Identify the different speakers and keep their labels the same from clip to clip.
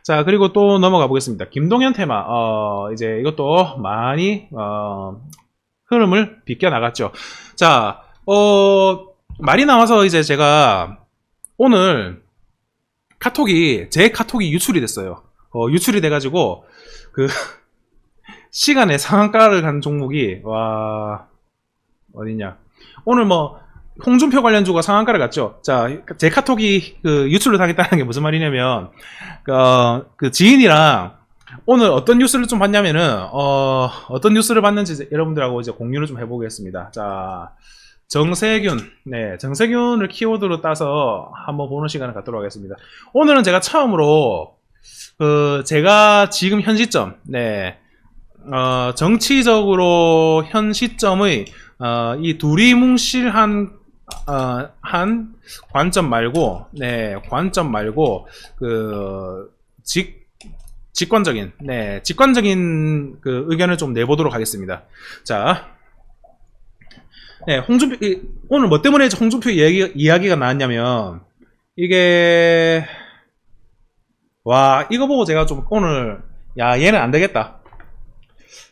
Speaker 1: 자, 그리고 또 넘어가 보겠습니다. 김동현 테마. 이제 이것도 많이, 흐름을 비껴 나갔죠. 자, 말이 나와서 이제 제가 오늘 제 카톡이 유출이 됐어요. 유출이 돼가지고, 시간에 상한가를 간 종목이, 와, 어디냐. 오늘 뭐, 홍준표 관련주가 상한가를 갔죠. 자, 제 카톡이 유출을 당했다는 게 무슨 말이냐면, 지인이랑 오늘 어떤 뉴스를 좀 봤냐면은, 어떤 뉴스를 봤는지 여러분들하고 이제 공유를 좀 해보겠습니다. 자, 정세균. 네, 정세균을 키워드로 따서 한번 보는 시간을 갖도록 하겠습니다. 오늘은 제가 처음으로, 제가 지금 현 시점, 네, 정치적으로 현 시점의, 이 두리뭉실한, 한 관점 말고, 네, 관점 말고, 직관적인 의견을 좀 내보도록 하겠습니다. 자, 네, 오늘 뭐 때문에 홍준표 이야기가 나왔냐면, 이게, 와, 이거 보고 제가 좀 오늘, 야, 얘는 안 되겠다.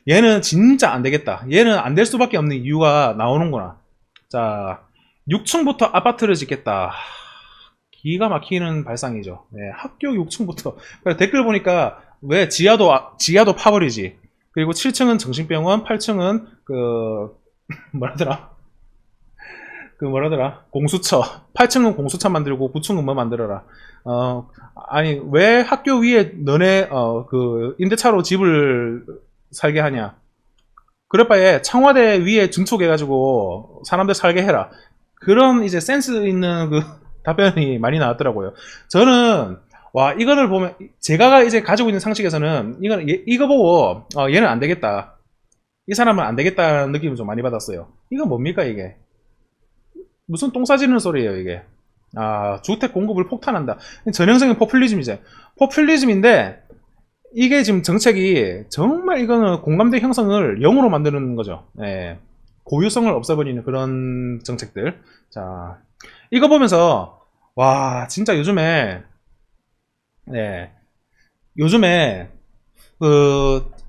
Speaker 1: 얘는 진짜 안 되겠다. 얘는 안 될 수밖에 없는 이유가 나오는구나. 자, 6층부터 아파트를 짓겠다. 기가 막히는 발상이죠. 네, 학교 6층부터. 댓글 보니까, 왜 지하도 파버리지. 그리고 7층은 정신병원, 8층은 공수처. 8층은 공수처 만들고 9층은 뭐 만들어라. 아니, 왜 학교 위에 너네, 임대차로 집을 살게 하냐. 그럴 바에 청와대 위에 증축해가지고 사람들 살게 해라. 그런 이제 센스 있는 답변이 많이 나왔더라고요. 저는, 와, 이거를 보면, 제가 이제 가지고 있는 상식에서는, 이거 보고, 얘는 안 되겠다. 이 사람은 안 되겠다는 느낌을 좀 많이 받았어요. 이건 뭡니까, 이게? 무슨 똥 싸지는 소리예요, 이게. 주택 공급을 폭탄한다. 전형적인 포퓰리즘이죠. 포퓰리즘인데, 이게 지금 정책이, 정말 이거는 공감대 형성을 0으로 만드는 거죠. 네. 고유성을 없애버리는 그런 정책들. 자, 이거 보면서, 와, 진짜 요즘에,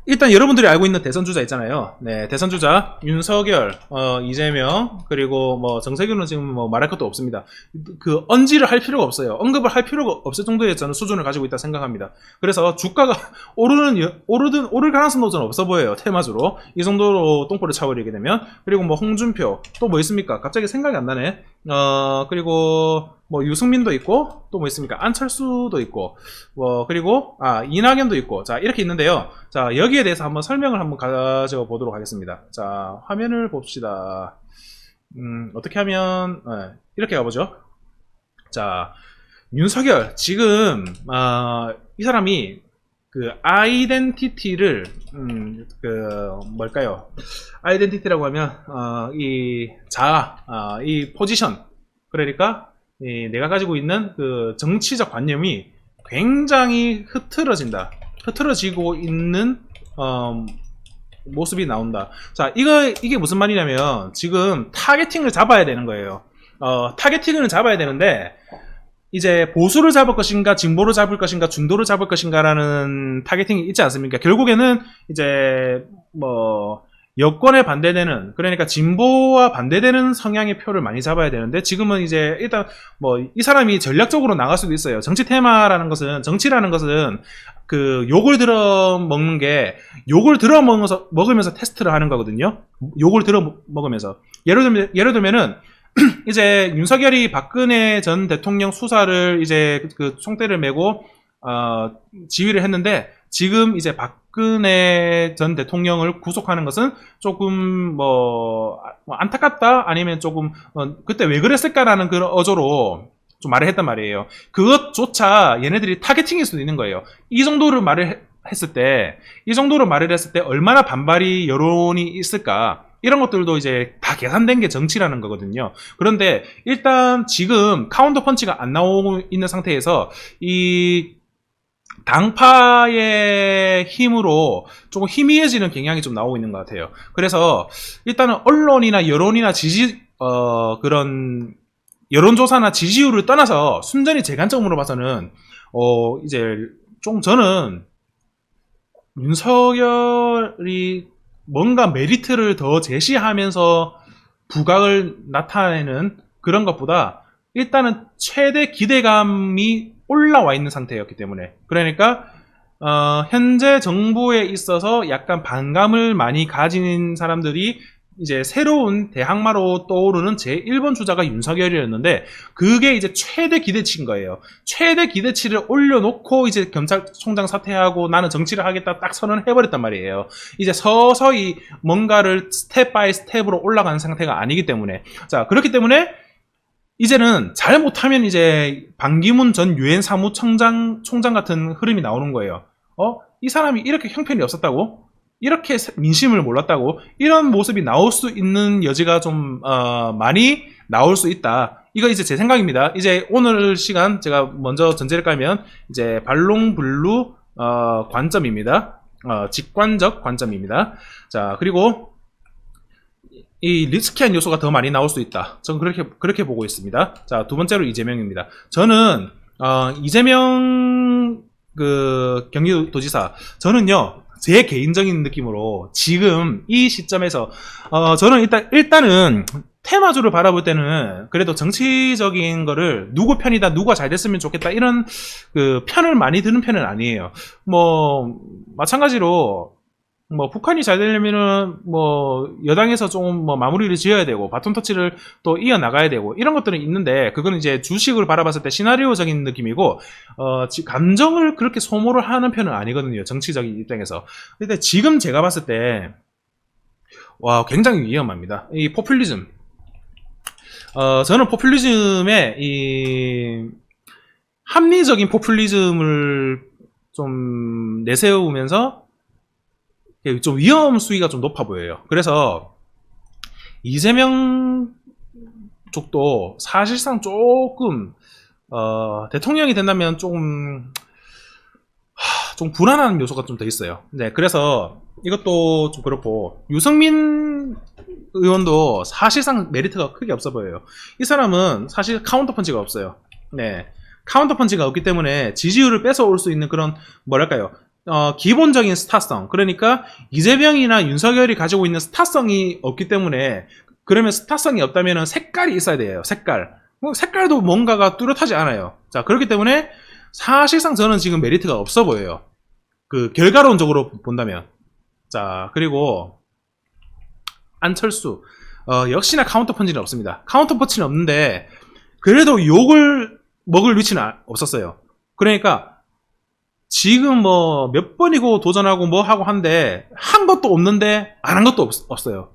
Speaker 1: 일단 여러분들이 알고 있는 대선주자 있잖아요. 네, 대선주자 윤석열, 이재명, 그리고 뭐 정세균은 지금 뭐 말할 것도 없습니다. 언지를 할 필요가 없어요. 언급을 할 필요가 없을 정도의 저는 수준을 가지고 있다 생각합니다. 그래서 주가가 오를 가능성도 저는 없어 보여요. 테마주로 이 정도로 똥꼬를 차버리게 되면. 그리고 뭐 홍준표 또 뭐 있습니까? 갑자기 생각이 안 나네. 그리고 뭐 유승민도 있고 또 뭐 있습니까? 안철수도 있고 그리고 이낙연도 있고. 자, 이렇게 있는데요. 자, 여기에 대해서 한번 설명을 한번 가져 보도록 하겠습니다. 자, 화면을 봅시다. 어떻게 하면 이렇게 가보죠. 자, 윤석열 지금 이 사람이 아이덴티티를 뭘까요? 아이덴티티라고 하면 이 자아, 이 포지션, 그러니까 내가 가지고 있는 정치적 관념이 굉장히 흐트러지고 있는 모습이 나온다. 자, 이게 무슨 말이냐면 지금 타겟팅을 잡아야 되는 거예요. 타겟팅을 잡아야 되는데 이제 보수를 잡을 것인가, 진보를 잡을 것인가, 중도를 잡을 것인가라는 타겟팅이 있지 않습니까? 결국에는 이제 여권에 반대되는, 그러니까 진보와 반대되는 성향의 표를 많이 잡아야 되는데, 지금은 이제 일단 이 사람이 전략적으로 나갈 수도 있어요. 정치라는 것은 욕을 들어 먹으면서 테스트를 하는 거거든요. 욕을 들어 먹으면서. 예를 들면은 이제 윤석열이 박근혜 전 대통령 수사를 이제 총대를 메고 지휘를 했는데, 지금 이제 박근혜 전 대통령을 구속하는 것은 조금 안타깝다, 아니면 조금 그때 왜 그랬을까라는 그런 어조로 좀 말을 했단 말이에요. 그것조차 얘네들이 타겟팅일 수도 있는 거예요. 이 정도로 말을 했을 때 얼마나 반발이 여론이 있을까, 이런 것들도 이제 다 계산된 게 정치라는 거거든요. 그런데 일단 지금 카운터 펀치가 안 나오고 있는 상태에서 이 당파의 힘으로 조금 희미해지는 경향이 좀 나오고 있는 것 같아요. 그래서 일단은 언론이나 여론이나 그런 여론조사나 지지율을 떠나서 순전히 제 관점으로 봐서는 이제 좀 저는 윤석열이 뭔가 메리트를 더 제시하면서 부각을 나타내는 그런 것보다 일단은 최대 기대감이 올라와 있는 상태였기 때문에, 그러니까 현재 정부에 있어서 약간 반감을 많이 가진 사람들이 이제 새로운 대항마로 떠오르는 제1번 주자가 윤석열이었는데, 그게 이제 최대 기대치인 거예요. 최대 기대치를 올려놓고 이제 검찰총장 사퇴하고 나는 정치를 하겠다 딱 선언해버렸단 말이에요. 이제 서서히 뭔가를 스텝 바이 스텝으로 올라가는 상태가 아니기 때문에, 자, 그렇기 때문에 이제는 잘못하면 이제 반기문 전 유엔 사무총장 같은 흐름이 나오는 거예요. 이 사람이 이렇게 형편이 없었다고? 이렇게 민심을 몰랐다고? 이런 모습이 나올 수 있는 여지가 좀 많이 나올 수 있다. 이거 이제 제 생각입니다. 이제 오늘 시간 제가 먼저 전제를 깔면 이제 반롱블루 관점입니다. 직관적 관점입니다. 자, 그리고 이 리스키한 요소가 더 많이 나올 수 있다. 저는 그렇게 보고 있습니다. 자, 두 번째로 이재명입니다. 저는 이재명 그 경기도지사, 저는요 제 개인적인 느낌으로 지금 이 시점에서 저는 일단은 테마주를 바라볼 때는 그래도 정치적인 거를 누구 편이다, 누가 잘 됐으면 좋겠다 이런 그 편을 많이 드는 편은 아니에요. 뭐 마찬가지로 뭐 북한이 잘 되려면은 뭐 여당에서 좀 뭐 마무리를 지어야 되고 바톤 터치를 또 이어 나가야 되고 이런 것들은 있는데, 그거는 이제 주식을 바라봤을 때 시나리오적인 느낌이고 감정을 그렇게 소모를 하는 편은 아니거든요, 정치적인 입장에서. 근데 지금 제가 봤을 때 와, 굉장히 위험합니다. 이 포퓰리즘. 저는 포퓰리즘의 이 합리적인 포퓰리즘을 좀 내세우면서 좀 위험 수위가 좀 높아 보여요. 그래서 이재명 쪽도 사실상 조금 대통령이 된다면 좀 불안한 요소가 좀 더 있어요. 네, 그래서 이것도 좀 그렇고, 유승민 의원도 사실상 메리트가 크게 없어 보여요. 이 사람은 사실 카운터 펀치가 없어요. 네, 카운터 펀치가 없기 때문에 지지율을 뺏어올 수 있는 그런 뭐랄까요, 기본적인 스타성, 그러니까 이재명이나 윤석열이 가지고 있는 스타성이 없기 때문에, 그러면 스타성이 없다면 색깔이 있어야 돼요. 색깔도 뭔가가 뚜렷하지 않아요. 자, 그렇기 때문에 사실상 저는 지금 메리트가 없어 보여요. 그 결과론적으로 본다면. 자, 그리고 안철수 역시나 카운터 펀치는 없습니다. 카운터 펀치는 없는데 그래도 욕을 먹을 위치는 없었어요. 그러니까 지금 뭐 몇 번이고 도전하고 뭐 하고 한데 한 것도 없는데 안 한 것도 없어요.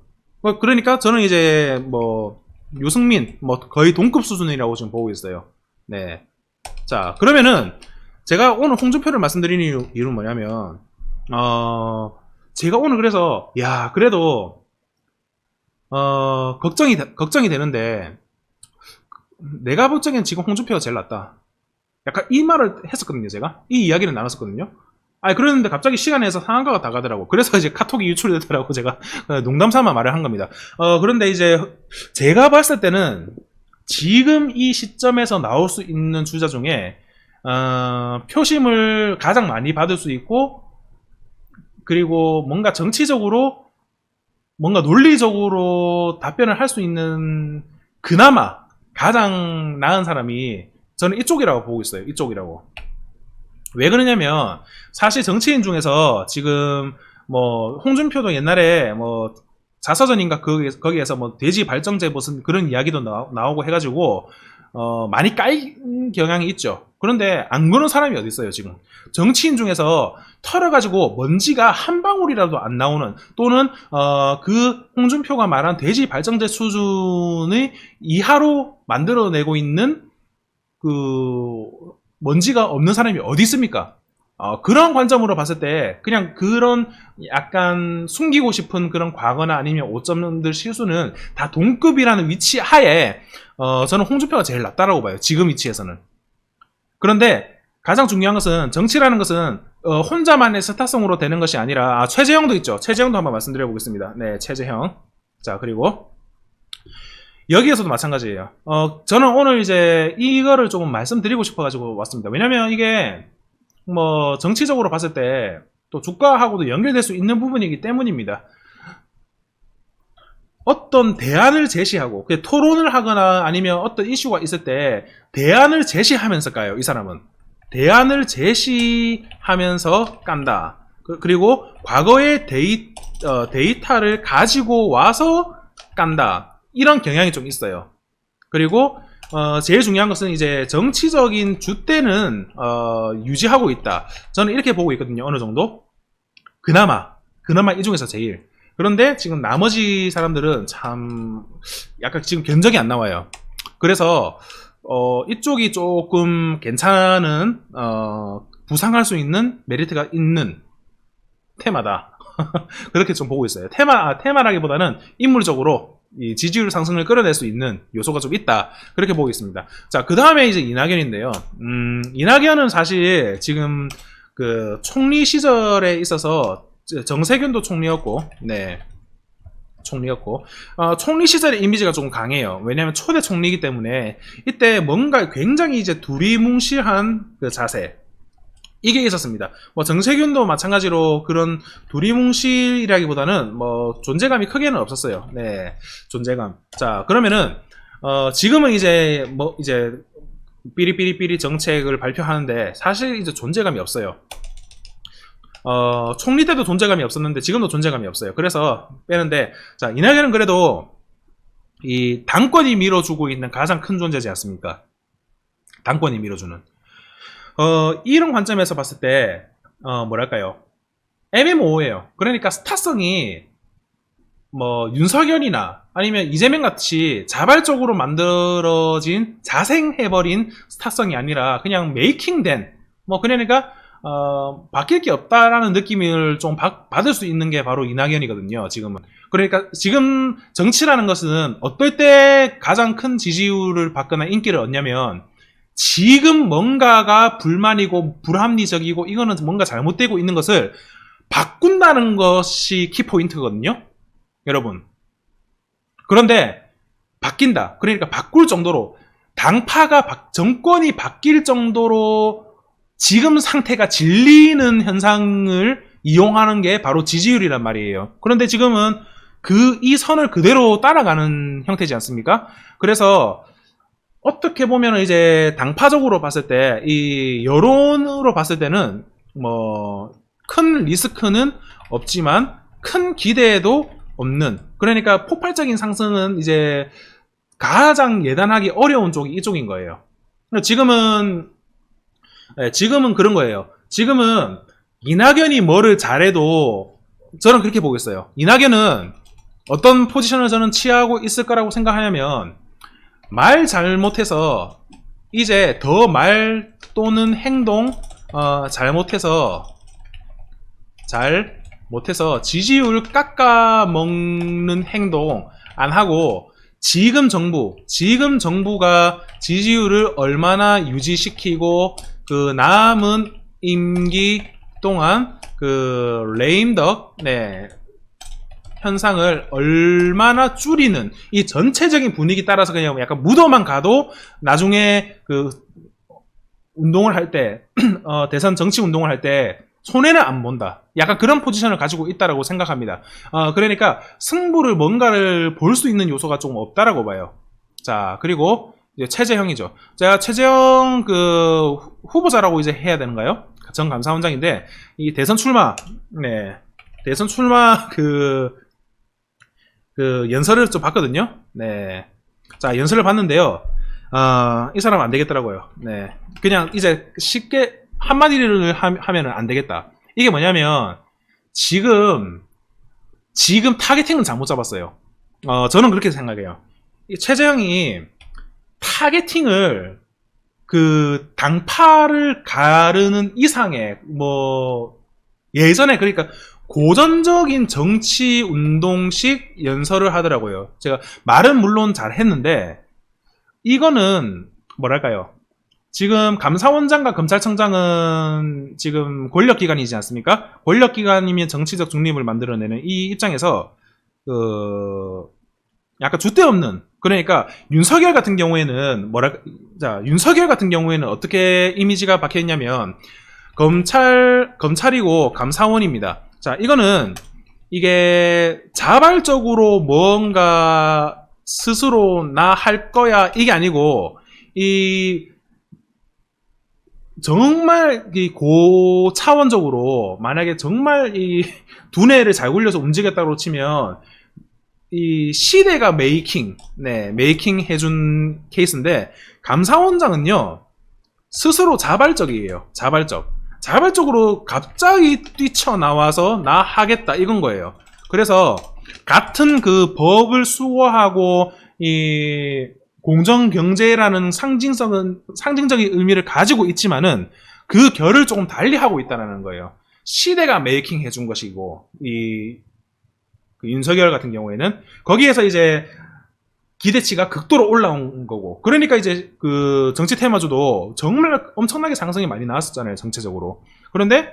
Speaker 1: 그러니까 저는 이제 뭐 유승민 뭐 거의 동급 수준이라고 지금 보고 있어요. 네. 자, 그러면은 제가 오늘 홍준표를 말씀드리는 이유는 뭐냐면 제가 오늘 그래서 야, 그래도 걱정이 되는데 내가 볼 적엔 지금 홍준표가 제일 낫다. 약간 이 말을 했었거든요. 제가 이 이야기를 나눴었거든요. 그러는데 갑자기 시간에 해서 상한가가 다 가더라고. 그래서 이제 카톡이 유출되더라고. 제가 농담 삼아 말을 한 겁니다. 그런데 이제 제가 봤을 때는 지금 이 시점에서 나올 수 있는 주자 중에 표심을 가장 많이 받을 수 있고, 그리고 뭔가 정치적으로 뭔가 논리적으로 답변을 할 수 있는 그나마 가장 나은 사람이 저는 이쪽이라고 보고 있어요. 이쪽이라고. 왜 그러냐면 사실 정치인 중에서 지금 뭐 홍준표도 옛날에 뭐 자서전인가 거기에서 뭐 돼지 발정제 무슨 그런 이야기도 나오고 해가지고 많이 까인 경향이 있죠. 그런데 안 그런 사람이 어디 있어요. 지금 정치인 중에서 털어가지고 먼지가 한 방울이라도 안 나오는, 또는 그 홍준표가 말한 돼지 발정제 수준의 이하로 만들어내고 있는 그 먼지가 없는 사람이 어디 있습니까? 그런 관점으로 봤을 때 그냥 그런 약간 숨기고 싶은 그런 과거나 아니면 오점들 실수는 다 동급이라는 위치 하에 저는 홍준표가 제일 낫다라고 봐요. 지금 위치에서는. 그런데 가장 중요한 것은 정치라는 것은 혼자만의 스타성으로 되는 것이 아니라 최재형도 있죠. 최재형도 한번 말씀드려 보겠습니다. 네, 최재형. 자, 그리고 여기에서도 마찬가지예요. 저는 오늘 이제 이거를 조금 말씀드리고 싶어가지고 왔습니다. 왜냐면 이게 뭐 정치적으로 봤을 때 또 주가하고도 연결될 수 있는 부분이기 때문입니다. 어떤 대안을 제시하고 토론을 하거나 아니면 어떤 이슈가 있을 때 대안을 제시하면서 까요. 이 사람은 대안을 제시하면서 깐다. 그리고 과거의 데이터를 가지고 와서 깐다. 이런 경향이 좀 있어요. 그리고 제일 중요한 것은 이제 정치적인 줏대는 유지하고 있다. 저는 이렇게 보고 있거든요. 어느 정도. 그나마 이 중에서 제일. 그런데 지금 나머지 사람들은 참 약간 지금 견적이 안 나와요. 그래서 이쪽이 조금 괜찮은 부상할 수 있는 메리트가 있는 테마다. 그렇게 좀 보고 있어요. 테마라기보다는 인물적으로 이 지지율 상승을 끌어낼 수 있는 요소가 좀 있다. 그렇게 보고 있습니다. 자, 그 다음에 이제 이낙연인데요. 이낙연은 사실 지금 그 총리 시절에 있어서 정세균도 총리였고, 네. 총리였고, 총리 시절의 이미지가 좀 강해요. 왜냐하면 초대 총리이기 때문에 이때 뭔가 굉장히 이제 두리뭉실한 그 자세. 이게 있었습니다. 뭐 정세균도 마찬가지로 그런 두리뭉실이라기보다는 뭐 존재감이 크게는 없었어요. 네, 존재감. 자, 그러면은 지금은 이제 뭐 이제 삐리삐리삐리 정책을 발표하는데 사실 이제 존재감이 없어요. 총리 때도 존재감이 없었는데 지금도 존재감이 없어요. 그래서 빼는데, 자, 이낙연은 그래도 이 당권이 밀어주고 있는 가장 큰 존재지 않습니까? 당권이 밀어주는. 이런 관점에서 봤을 때, 뭐랄까요. 애매모호해요. 그러니까 스타성이, 뭐, 윤석열이나 아니면 이재명 같이 자발적으로 만들어진, 자생해버린 스타성이 아니라 그냥 메이킹된, 뭐, 그러니까, 바뀔 게 없다라는 느낌을 좀 받을 수 있는 게 바로 이낙연이거든요, 지금은. 그러니까 지금 정치라는 것은 어떨 때 가장 큰 지지율을 받거나 인기를 얻냐면, 지금 뭔가가 불만이고 불합리적이고 이거는 뭔가 잘못되고 있는 것을 바꾼다는 것이 키포인트거든요, 여러분. 그런데 바뀐다. 그러니까 바꿀 정도로 당파가 정권이 바뀔 정도로 지금 상태가 질리는 현상을 이용하는 게 바로 지지율이란 말이에요. 그런데 지금은 이 선을 그대로 따라가는 형태지 않습니까? 그래서 어떻게 보면 이제 당파적으로 봤을 때, 이 여론으로 봤을 때는 뭐 큰 리스크는 없지만 큰 기대도 없는. 그러니까 폭발적인 상승은 이제 가장 예단하기 어려운 쪽이 이쪽인 거예요. 지금은 그런 거예요. 지금은 이낙연이 뭐를 잘해도 저는 그렇게 보겠어요. 이낙연은 어떤 포지션을 저는 취하고 있을 거라고 생각하냐면, 말 잘못해서 이제 더 말 또는 행동 잘못해서 지지율 깎아먹는 행동 안 하고 지금 정부가 지지율을 얼마나 유지시키고 그 남은 임기 동안 그 레임덕 현상을 얼마나 줄이는, 이 전체적인 분위기 따라서 그냥 약간 묻어만 가도 나중에 그 운동을 할 때 대선 정치 운동을 할 때 손해는 안 본다. 약간 그런 포지션을 가지고 있다라고 생각합니다. 그러니까 승부를 뭔가를 볼 수 있는 요소가 좀 없다라고 봐요. 자, 그리고 이제 최재형이죠. 제가 최재형 그 후보자라고 이제 해야 되는가요? 전 감사원장인데 이 대선 출마 그 연설을 좀 봤거든요. 네. 자, 연설을 봤는데요. 이 사람은 안 되겠더라고요. 네. 그냥 이제 쉽게 한마디를 하면은 안 되겠다. 이게 뭐냐면, 지금 타겟팅은 잘못 잡았어요. 저는 그렇게 생각해요. 이 최재형이 타겟팅을 그 당파를 가르는 이상의, 뭐, 예전에 그러니까 고전적인 정치 운동식 연설을 하더라고요. 제가 말은 물론 잘 했는데, 이거는 뭐랄까요? 지금 감사원장과 검찰청장은 지금 권력기관이지 않습니까? 권력기관이면 정치적 중립을 만들어내는 이 입장에서 약간 줏대 없는, 그러니까 윤석열 같은 경우에는 윤석열 같은 경우에는 어떻게 이미지가 박혀있냐면, 검찰이고 감사원입니다. 자, 이거는 이게 자발적으로 뭔가 스스로 나 할 거야 이게 아니고 이 정말 이 고차원적으로 만약에 정말 이 두뇌를 잘 굴려서 움직였다고 치면 이 시대가 메이킹 해준 케이스인데 감사원장은요 스스로 자발적이에요. 자발적으로 갑자기 뛰쳐나와서 나 하겠다 이건 거예요. 그래서 같은 그 법을 수호하고 이 공정경제라는 상징적인 의미를 가지고 있지만은 그 결을 조금 달리 하고 있다는 거예요. 시대가 메이킹 해준 것이고 그 윤석열 같은 경우에는 거기에서 이제 기대치가 극도로 올라온 거고 그러니까 이제 그 정치 테마주도 정말 엄청나게 상승이 많이 나왔었잖아요. 전체적으로. 그런데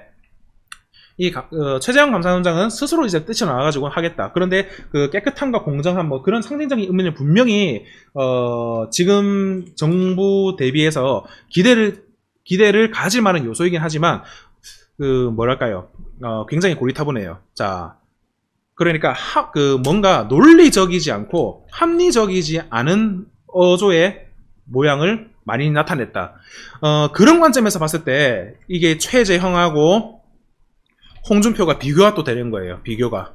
Speaker 1: 이 최재형 감사원장은 스스로 이제 뛰쳐나와가지고 하겠다. 그런데 그 깨끗함과 공정함 뭐 그런 상징적인 의미는 분명히 지금 정부 대비해서 기대를 가질 만한 요소이긴 하지만 그 뭐랄까요 굉장히 고리타분해요. 자 그러니까 뭔가 논리적이지 않고 합리적이지 않은 어조의 모양을 많이 나타냈다. 그런 관점에서 봤을 때 이게 최재형하고 홍준표가 비교가 또 되는 거예요. 비교가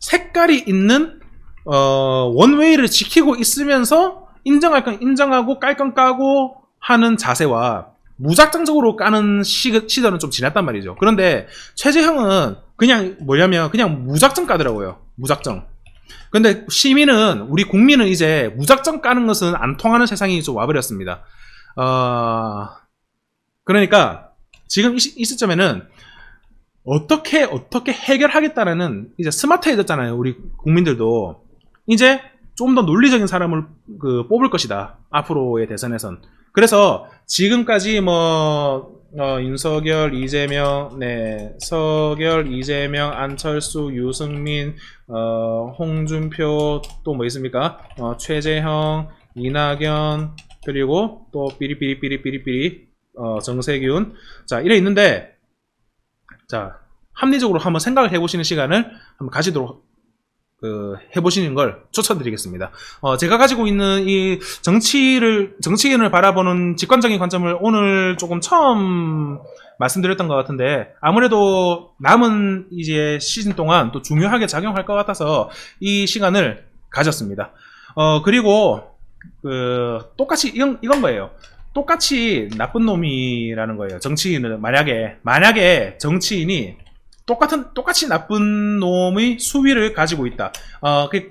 Speaker 1: 색깔이 있는 원웨이를 지키고 있으면서 인정할 건 인정하고 깔 건 까고 하는 자세와 무작정적으로 까는 시절은 좀 지났단 말이죠. 그런데 최재형은 그냥 뭐냐면 그냥 무작정 까더라고요. 무작정. 근데 시민은 우리 국민은 이제 무작정 까는 것은 안 통하는 세상이 좀 와버렸습니다. 그러니까 지금 이 시점에는 어떻게 해결하겠다라는 이제 스마트해졌잖아요. 우리 국민들도 이제 좀 더 논리적인 사람을 뽑을 것이다. 앞으로의 대선에선. 그래서 지금까지 윤석열, 이재명, 서결, 이재명, 안철수, 유승민, 홍준표 또 뭐 있습니까? 최재형, 이낙연 그리고 또 삐리삐리 정세균 자 이래 있는데 자 합리적으로 한번 생각을 해보시는 시간을 한번 가지도록 해보시는 걸 추천드리겠습니다. 제가 가지고 있는 이 정치인을 바라보는 직관적인 관점을 오늘 조금 처음 말씀드렸던 것 같은데, 아무래도 남은 이제 시즌 동안 또 중요하게 작용할 것 같아서 이 시간을 가졌습니다. 그리고, 똑같이, 이건 거예요. 똑같이 나쁜 놈이라는 거예요. 정치인은, 만약에 정치인이 똑같이 나쁜 놈의 수위를 가지고 있다.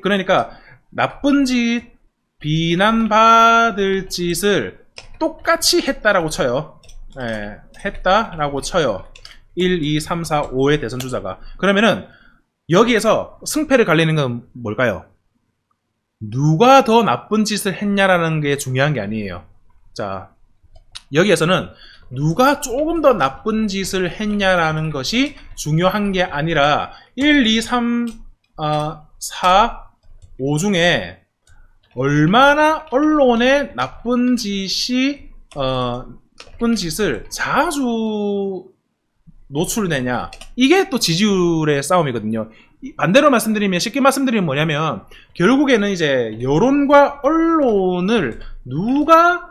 Speaker 1: 그러니까 나쁜 짓, 비난받을 짓을 똑같이 했다라고 쳐요. 했다라고 쳐요. 1, 2, 3, 4, 5의 대선 주자가. 그러면은 여기에서 승패를 갈리는 건 뭘까요? 누가 더 나쁜 짓을 했냐라는 게 중요한 게 아니에요. 자, 여기에서는 누가 조금 더 나쁜 짓을 했냐라는 것이 중요한 게 아니라 1, 2, 3, 4, 5 중에 얼마나 언론에 나쁜 짓을 자주 노출되냐, 이게 또 지지율의 싸움이거든요. 반대로 쉽게 말씀드리면 뭐냐면, 결국에는 이제 여론과 언론을 누가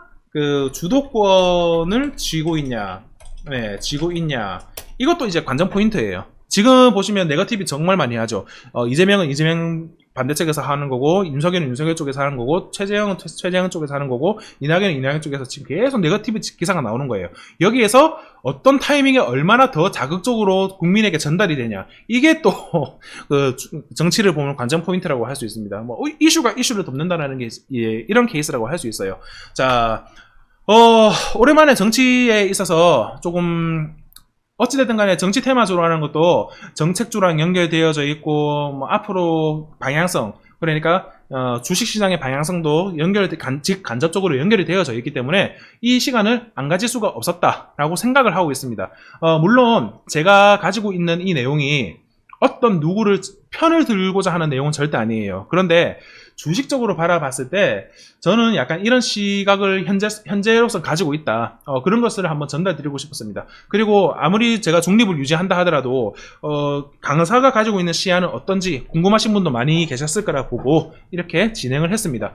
Speaker 1: 주도권을 쥐고 있냐, 이것도 이제 관전 포인트예요. 지금 보시면 네거티브 정말 많이 하죠. 이재명은 이재명 반대쪽에서 하는 거고, 윤석열은 윤석열 쪽에서 하는 거고, 최재형은 최재형 쪽에서 하는 거고, 이낙연은 이낙연 쪽에서 지금 계속 네거티브 기사가 나오는 거예요. 여기에서 어떤 타이밍에 얼마나 더 자극적으로 국민에게 전달이 되냐, 이게 또 정치를 보면 관전 포인트라고 할 수 있습니다. 이슈가 이슈를 덮는다는 게 이런 케이스라고 할 수 있어요. 자, 오랜만에 정치에 있어서 조금 어찌됐든 간에 정치 테마주로 하는 것도 정책주랑 연결되어져 있고, 앞으로 방향성, 그러니까 주식시장의 방향성도 간접적으로 연결이 되어져 있기 때문에 이 시간을 안 가질 수가 없었다라고 생각을 하고 있습니다. 물론 제가 가지고 있는 이 내용이 어떤 누구를 편을 들고자 하는 내용은 절대 아니에요. 그런데 주식적으로 바라봤을 때 저는 약간 이런 시각을 현재로서 가지고 있다. 그런 것을 한번 전달드리고 싶었습니다. 그리고 아무리 제가 중립을 유지한다 하더라도 강사가 가지고 있는 시야는 어떤지 궁금하신 분도 많이 계셨을 거라 보고 이렇게 진행을 했습니다.